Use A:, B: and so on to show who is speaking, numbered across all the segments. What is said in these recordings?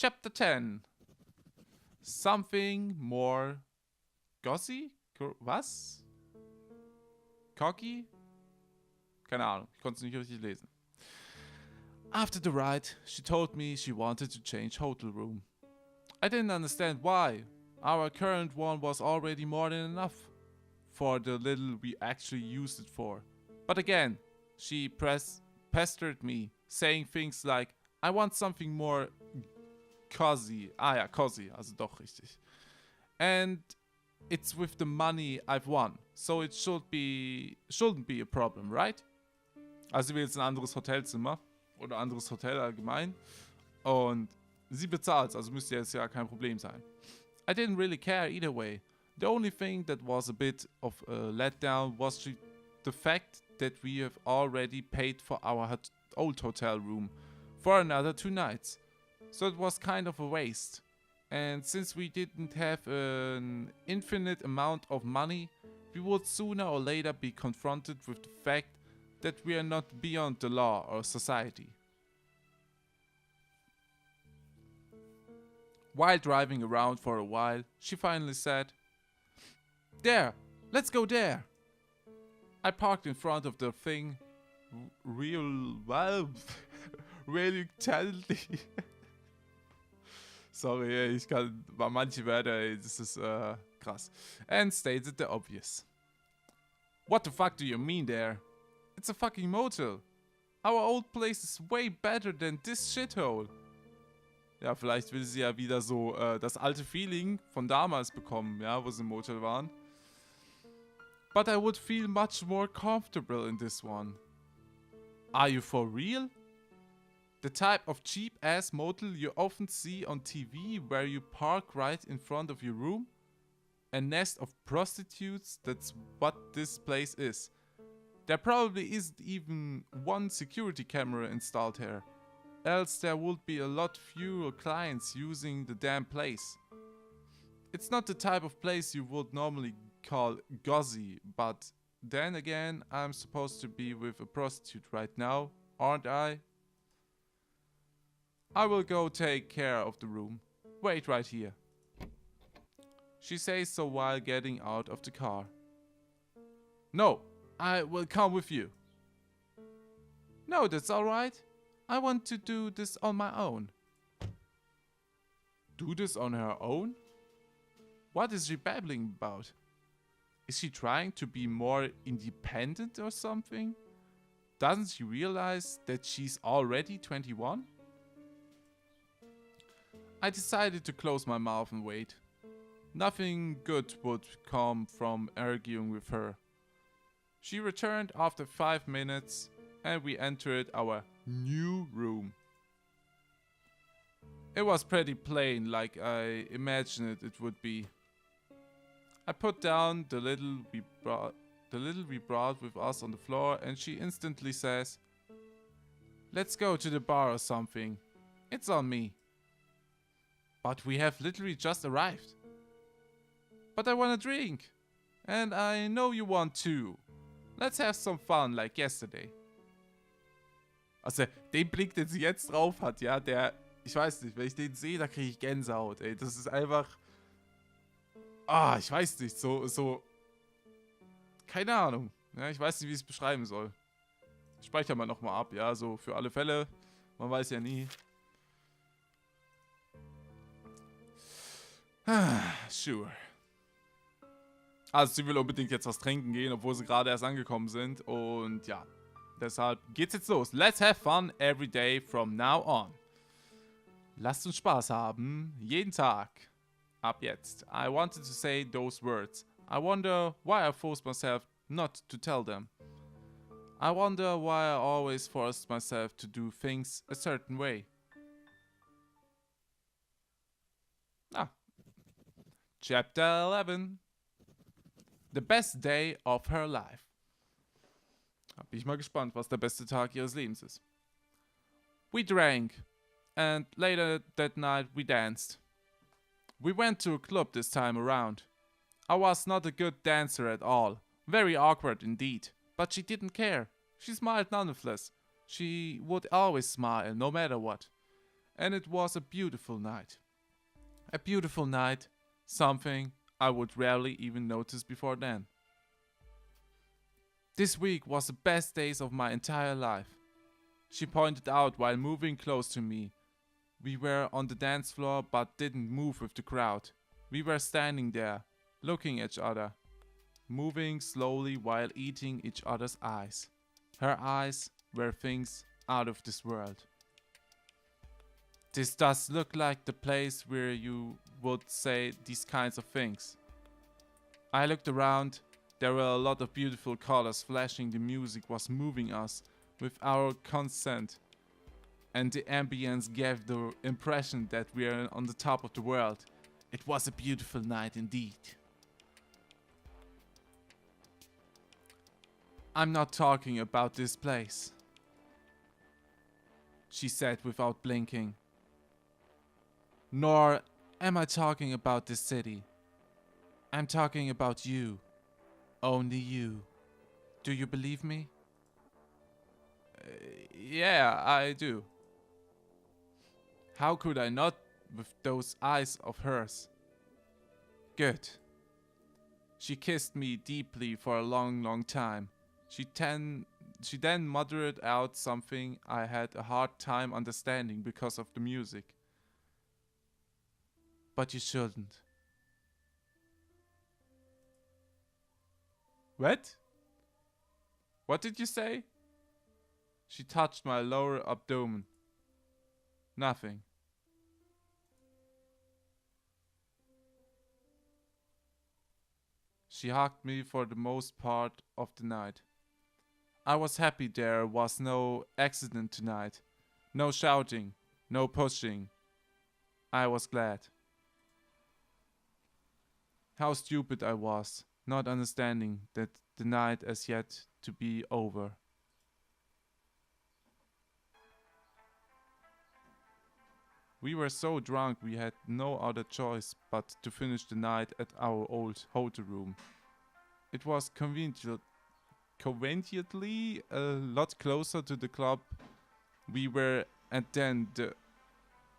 A: Chapter 10. Something more gossy? Was? Cocky? Keine Ahnung, ich konnte es nicht richtig lesen. After the ride, she told me she wanted to change hotel room. I didn't understand why. Our current one was already more than enough for the little we actually used it for. But again, she pestered me, saying things like, I want something more cozy. Ah ja, cozy, also doch richtig. And it's with the money I've won, so it shouldn't be a problem, right? Also sie will jetzt ein anderes Hotelzimmer oder anderes Hotel allgemein und sie bezahlt's, also müsste jetzt ja kein Problem sein. I didn't really care either way. The only thing that was a bit of a letdown was the fact that we have already paid for our old hotel room for another 2 nights. So it was kind of a waste. And since we didn't have an infinite amount of money, we would sooner or later be confronted with the fact that we are not beyond the law or society. While driving around for a while, she finally said, There, let's go there. I parked in front of the thing reluctantly. Sorry, ich kann bei manche Wörter, das ist krass. And stated the obvious. What the fuck do you mean there? It's a fucking motel. Our old place is way better than this shithole. Ja, vielleicht will sie ja wieder so das alte Feeling von damals bekommen, ja, wo sie im Motel waren. But I would feel much more comfortable in this one. Are you for real? The type of cheap-ass motel you often see on TV where you park right in front of your room? A nest of prostitutes, that's what this place is. There probably isn't even one security camera installed here. Else there would be a lot fewer clients using the damn place. It's not the type of place you would normally call gauzy, but then again, I'm supposed to be with a prostitute right now, aren't I? I will go take care of the room. Wait right here. She says so while getting out of the car. No, I will come with you. No, that's alright. I want to do this on my own. Do this on her own? What is she babbling about? Is she trying to be more independent or something? Doesn't she realize that she's already 21? I decided to close my mouth and wait. Nothing good would come from arguing with her. She returned after 5 minutes and we entered our new room. It was pretty plain, like I imagined it would be. I put down the little we brought with us on the floor and she instantly says, Let's go to the bar or something. It's on me. But we have literally just arrived. But I want a drink. And I know you want too. Let's have some fun like yesterday. Also, den Blick, den sie jetzt drauf hat, ja, der, ich weiß nicht, wenn ich den sehe, da kriege ich Gänsehaut, ey. Das ist einfach, ich weiß nicht, so, keine Ahnung. Ja, ich weiß nicht, wie ich es beschreiben soll. Ich speichere mal nochmal ab, ja, so für alle Fälle. Man weiß ja nie. Sure. Also sie will unbedingt jetzt was trinken gehen, obwohl sie gerade erst angekommen sind. Und ja, deshalb geht's jetzt los. Let's have fun every day from now on. Lasst uns Spaß haben, jeden Tag. Ab jetzt. I wanted to say those words. I wonder why I forced myself not to tell them. I wonder why I always forced myself to do things a certain way. Chapter 11. The best day of her life. Bin ich mal gespannt, was der beste Tag ihres Lebens ist. We drank, and later that night we danced. We went to a club this time around. I was not a good dancer at all, very awkward indeed, but she didn't care. She smiled nonetheless. She would always smile, no matter what. and it was a beautiful night. A beautiful night, something I would rarely even notice before then. This week was the best days of my entire life, she pointed out while moving close to me. We were on the dance floor but didn't move with the crowd. We were standing there, looking at each other, moving slowly while eating each other's eyes. Her eyes were things out of this world. This does look like the place where you would say these kinds of things. I looked around. There were a lot of beautiful colors flashing. The music was moving us with our consent, and the ambience gave the impression that we are on the top of the world. It was a beautiful night indeed. I'm not talking about this place, she said without blinking. Nor am I talking about this city. I'm talking about you. Only you. Do you believe me? Yeah, I do. How could I not with those eyes of hers? Good. She kissed me deeply for a long, long time. She then muttered out something I had a hard time understanding because of the music. But you shouldn't. What? What did you say? She touched my lower abdomen. Nothing. She hugged me for the most part of the night. I was happy there was no accident tonight. No shouting, no pushing. I was glad. How stupid I was, not understanding that the night as yet to be over. We were so drunk we had no other choice but to finish the night at our old hotel room. It was conveniently a lot closer to the club we were at than the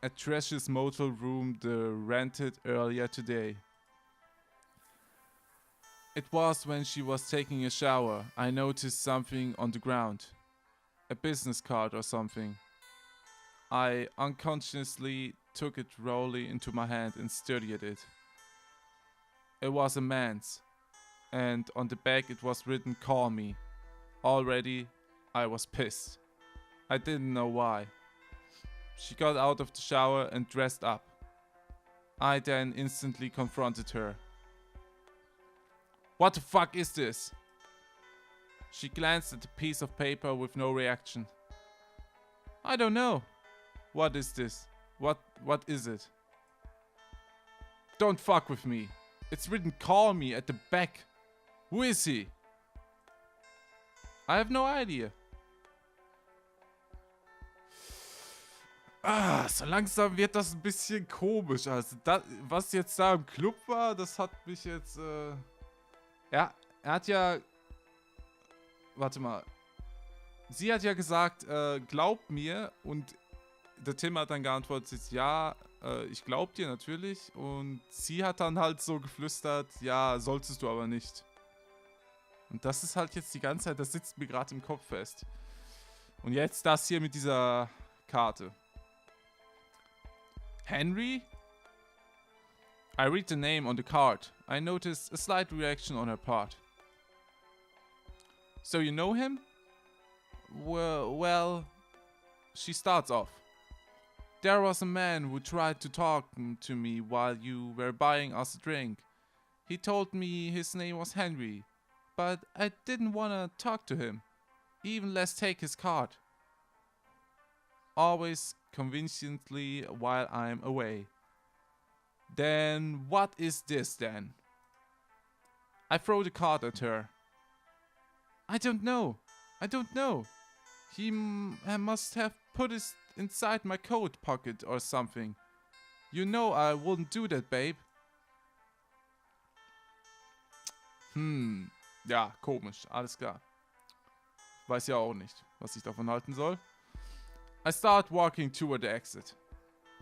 A: atrocious motel room they rented earlier today. It was when she was taking a shower I noticed something on the ground. A business card or something. I unconsciously took it roughly into my hand and studied it. It was a man's, and on the back it was written "Call me." Already I was pissed. I didn't know why. She got out of the shower and dressed up. I then instantly confronted her. What the fuck is this? She glanced at the piece of paper with no reaction. I don't know. What is this? What is it? Don't fuck with me. It's written "Call me" at the back. Who is he? I have no idea. So langsam wird das ein bisschen komisch. Also, das, was jetzt da im Club war, das hat mich jetzt, ja, er hat ja, warte mal. Sie hat ja gesagt, glaub mir, und der Tim hat dann geantwortet, ja, ich glaub dir natürlich, und sie hat dann halt so geflüstert, ja, solltest du aber nicht. Und das ist halt jetzt die ganze Zeit, das sitzt mir gerade im Kopf fest. Und jetzt das hier mit dieser Karte. Henry? I read the name on the card. I noticed a slight reaction on her part. So you know him? Well, she starts off. There was a man who tried to talk to me while you were buying us a drink. He told me his name was Henry, but I didn't want to talk to him, even less take his card. Always conveniently while I'm away. Then what is this then? I throw the card at her. I don't know. He must have put it inside my coat pocket or something. You know I wouldn't do that, babe. Ja, komisch, alles klar. Weiß ja auch nicht, was ich davon halten soll. I start walking toward the exit.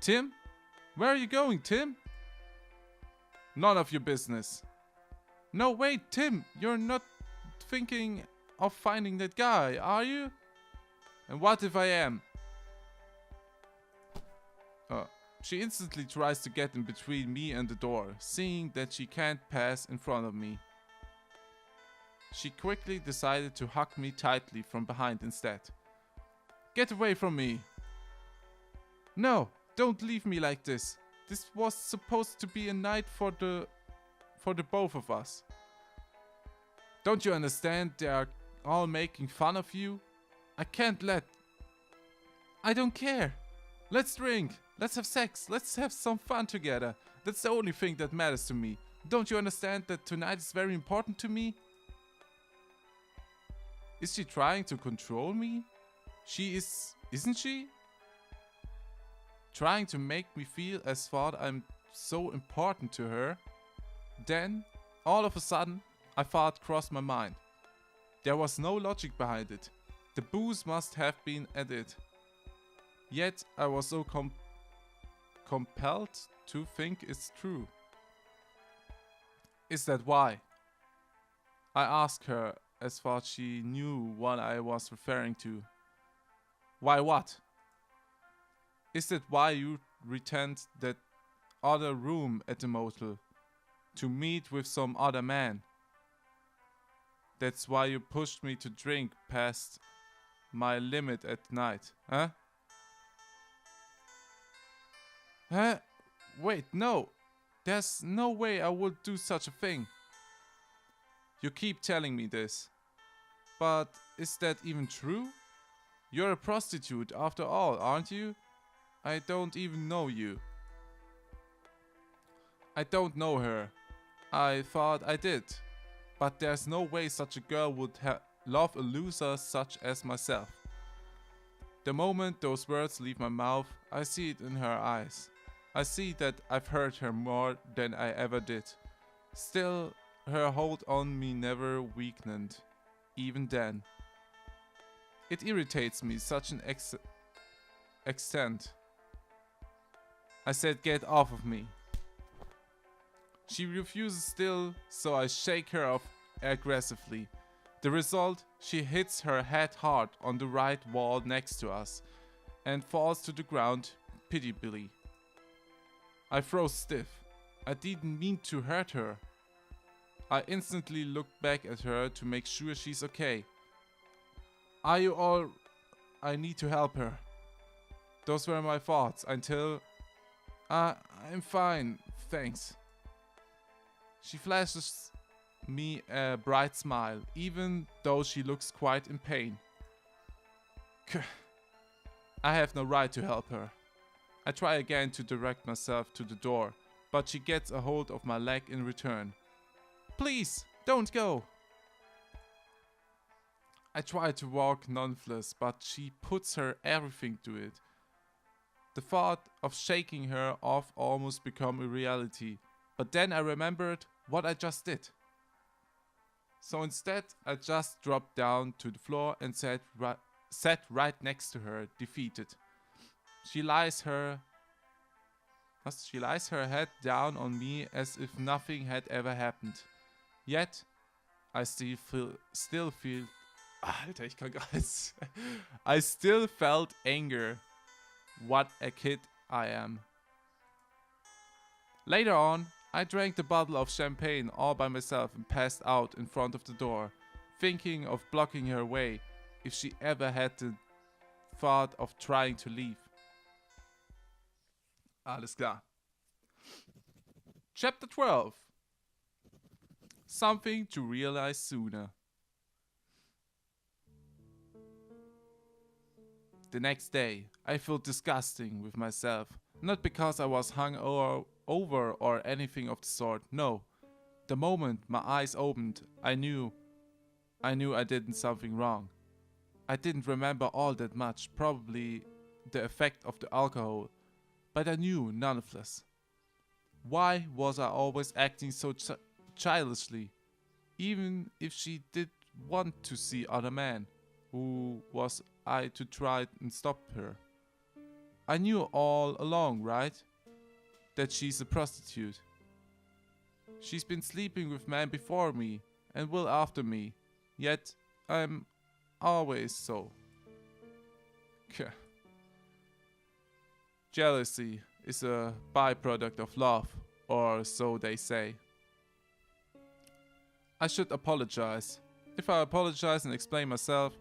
A: Tim? Where are you going, Tim? None of your business. No, wait, Tim, you're not thinking of finding that guy, are you? And what if I am? She instantly tries to get in between me and the door, seeing that she can't pass in front of me. She quickly decided to hug me tightly from behind instead. Get away from me! No, don't leave me like this. This was supposed to be a night for the both of us. Don't you understand they are all making fun of you? I can't let... I don't care. Let's drink. Let's have sex. Let's have some fun together. That's the only thing that matters to me. Don't you understand that tonight is very important to me? Is she trying to control me? She is, isn't she? Trying to make me feel as though I'm so important to her. Then, all of a sudden, a thought crossed my mind. There was no logic behind it. The booze must have been at it. Yet I was so compelled to think it's true. Is that why? I asked her as though she knew what I was referring to. Why what? Is that why you returned that other room at the motel? To meet with some other man? That's why you pushed me to drink past my limit at night, huh? Huh? Wait, no. There's no way I would do such a thing. You keep telling me this. But is that even true? You're a prostitute after all, aren't you? I don't even know you. I don't know her. I thought I did. But there's no way such a girl would love a loser such as myself. The moment those words leave my mouth, I see it in her eyes. I see that I've hurt her more than I ever did. Still, her hold on me never weakened, even then. It irritates me such an extent. I said, get off of me. She refuses still, so I shake her off aggressively. The result, she hits her head hard on the right wall next to us and falls to the ground pitiably. I froze stiff. I didn't mean to hurt her. I instantly looked back at her to make sure she's okay. Are you all... I need to help her. Those were my thoughts until... I'm fine, thanks. She flashes me a bright smile, even though she looks quite in pain. I have no right to help her. I try again to direct myself to the door, but she gets a hold of my leg in return. Please, don't go! I try to walk nonetheless, but she puts her everything to it. The thought of shaking her off almost became a reality, but then I remembered what I just did. So instead, I just dropped down to the floor and sat right next to her, defeated. She lies her head down on me as if nothing had ever happened. Yet, I still feel Alter, ich kann gar nicht. I still felt anger. What a kid I am. Later on, I drank the bottle of champagne all by myself and passed out in front of the door, thinking of blocking her way if she ever had the thought of trying to leave. Alles klar. Chapter 12. Something to realize sooner. The next day, I felt disgusting with myself, not because I was hung over or anything of the sort, no. The moment my eyes opened, I knew I did something wrong. I didn't remember all that much, probably the effect of the alcohol, but I knew nonetheless. Why was I always acting so childishly? Even if she did want to see other men, who was I to try and stop her? I knew all along, right? That she's a prostitute. She's been sleeping with men before me and will after me. Yet I'm always so. Jealousy is a byproduct of love, or so they say. I should apologize. If I apologize and explain myself,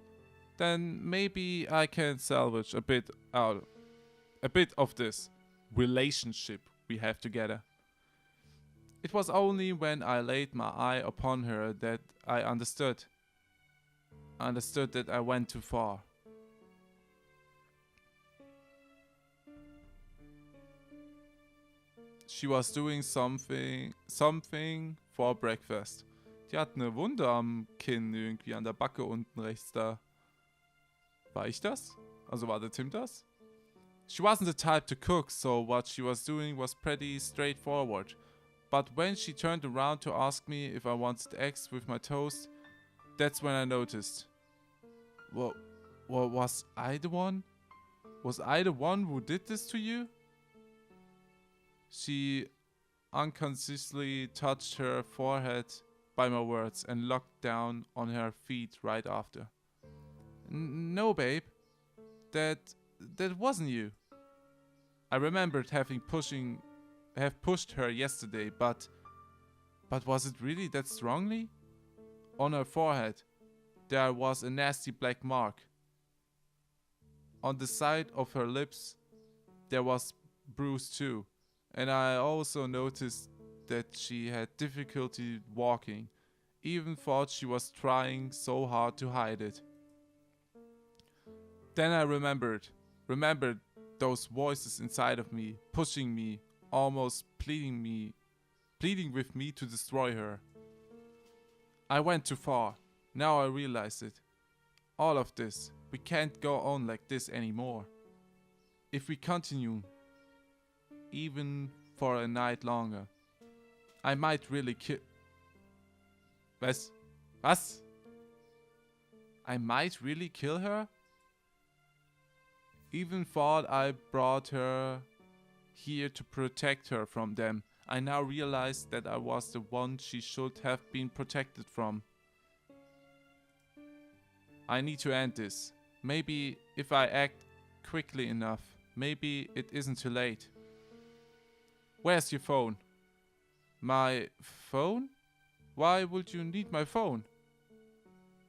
A: then maybe I can salvage a bit of this relationship we have together. It was only when I laid my eye upon her that I understood that I went too far. She was doing something for breakfast. Die hat eine Wunde am Kinn, irgendwie an der Backe unten rechts da. War ich das? Also war der Tim das? She wasn't the type to cook, so what she was doing was pretty straightforward. But when she turned around to ask me if I wanted eggs with my toast, that's when I noticed. Well, was I the one? Was I the one who did this to you? She unconsciously touched her forehead by my words and looked down on her feet right after. No, babe. That wasn't you. I remembered have pushed her yesterday, but was it really that strongly? On her forehead, there was a nasty black mark. On the side of her lips, there was bruise too, and I also noticed that she had difficulty walking, even thought she was trying so hard to hide it. Then I remembered those voices inside of me, pushing me, almost pleading with me to destroy her. I went too far. Now I realize it. All of this, we can't go on like this anymore. If we continue, even for a night longer, I might really kill... Was? I might really kill her? Even thought I brought her here to protect her from them. I now realize that I was the one she should have been protected from. I need to end this. Maybe if I act quickly enough, maybe it isn't too late. Where's your phone? My phone? Why would you need my phone?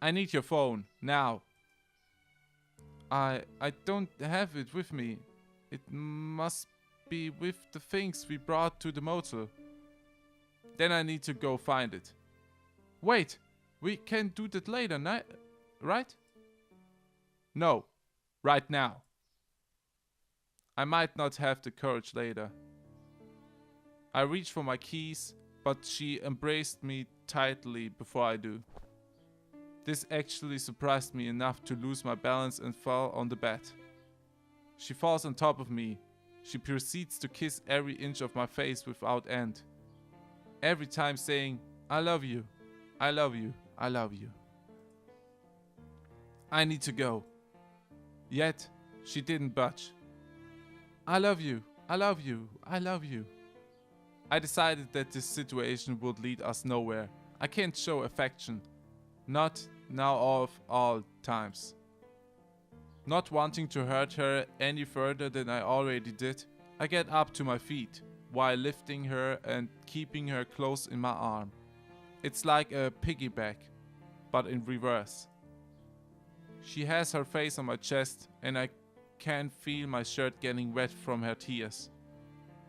A: I need your phone, now. I don't have it with me. It must be with the things we brought to the motel. Then I need to go find it. Wait, we can do that later, right? No, right now. I might not have the courage later. I reach for my keys, but she embraced me tightly before I do. This actually surprised me enough to lose my balance and fall on the bed. She falls on top of me. She proceeds to kiss every inch of my face without end. Every time saying, I love you, I love you, I love you. I need to go. Yet, she didn't budge. I love you, I love you, I love you. I decided that this situation would lead us nowhere. I can't show affection. Not now of all times. Not wanting to hurt her any further than I already did, I get up to my feet while lifting her and keeping her close in my arm. It's like a piggyback, but in reverse. She has her face on my chest and I can feel my shirt getting wet from her tears.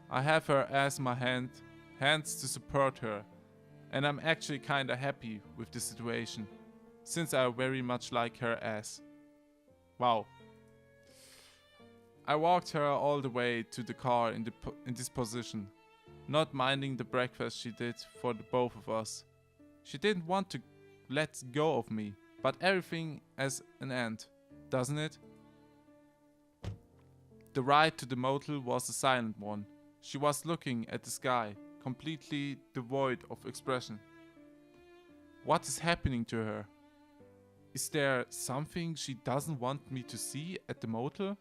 A: I have her as my hands to support her, and I'm actually kinda happy with the situation, since I very much like her ass. Wow. I walked her all the way to the car in this position, not minding the breakfast she did for the both of us. She didn't want to let go of me, but everything has an end, doesn't it? The ride to the motel was a silent one. She was looking at the sky, completely devoid of expression. What is happening to her? Is there something she doesn't want me to see at the motel?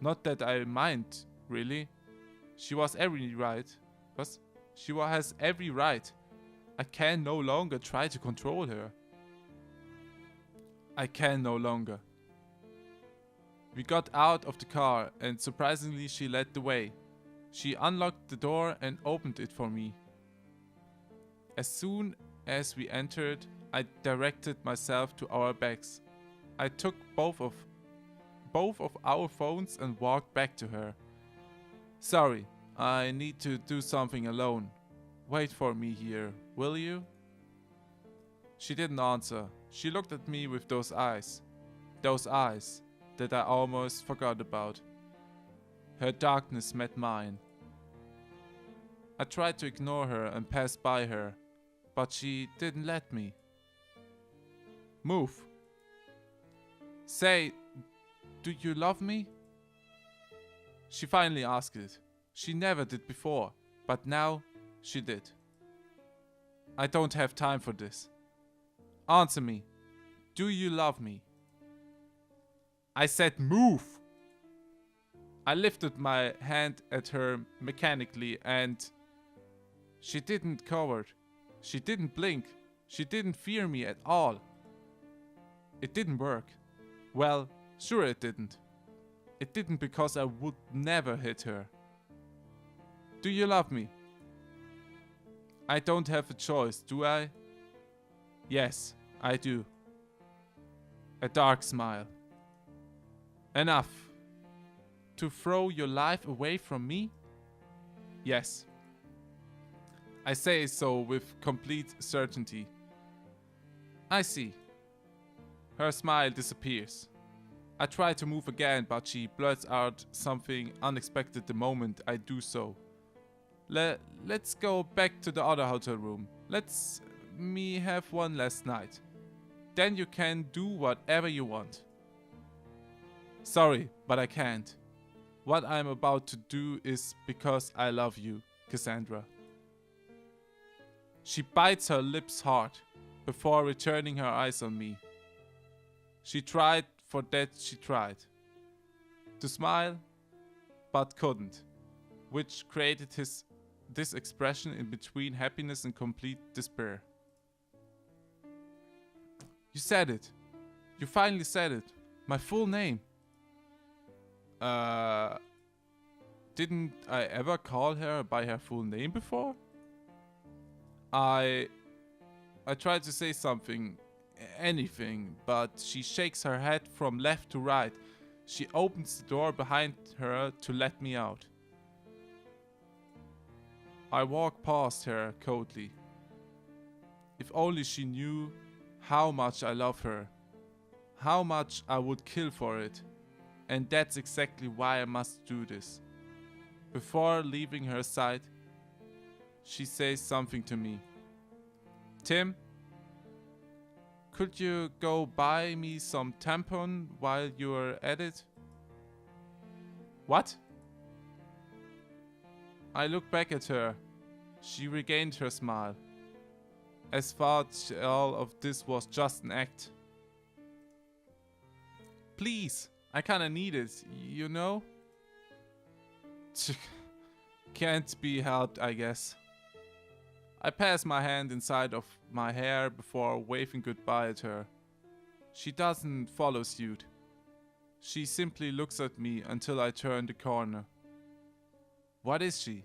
A: Not that I mind, really. She was every right. Was? Has every right. I can no longer try to control her. I can no longer. We got out of the car and surprisingly she led the way. She unlocked the door and opened it for me. As soon as we entered, I directed myself to our bags. I took both of our phones and walked back to her. Sorry, I need to do something alone. Wait for me here, will you? She didn't answer. She looked at me with those eyes. Those eyes that I almost forgot about. Her darkness met mine. I tried to ignore her and pass by her, but she didn't let me. Move. Say, do you love me? She finally asked it. She never did before, but now she did. I don't have time for this. Answer me. Do you love me? I said move. I lifted my hand at her mechanically and she didn't cower. She didn't blink. She didn't fear me at all. It didn't work. Well, sure it didn't. It didn't because I would never hit her. Do you love me? I don't have a choice, do I? Yes, I do. A dark smile. Enough. To throw your life away from me? Yes. I say so with complete certainty. I see. Her smile disappears. I try to move again, but she blurts out something unexpected the moment I do so. Let's go back to the other hotel room. Let's me have one last night. Then you can do whatever you want. Sorry, but I can't. What I'm about to do is because I love you, Cassandra. She bites her lips hard before returning her eyes on me. She tried to smile, but couldn't, which created this expression in between happiness and complete despair. You said it. You finally said it. My full name. Didn't I ever call her by her full name before? I tried to say something, anything, but she shakes her head from left to right. She opens the door behind her to let me out. I walk past her coldly. If only she knew how much I love her, how much I would kill for it. And that's exactly why I must do this. Before leaving her side, she says something to me. Tim, could you go buy me some tampon while you're at it? What? I look back at her. She regained her smile. As thought all of this was just an act. Please, I kinda need it, you know? Can't be helped, I guess. I pass my hand inside of my hair before waving goodbye at her. She doesn't follow suit. She simply looks at me until I turn the corner. What is she?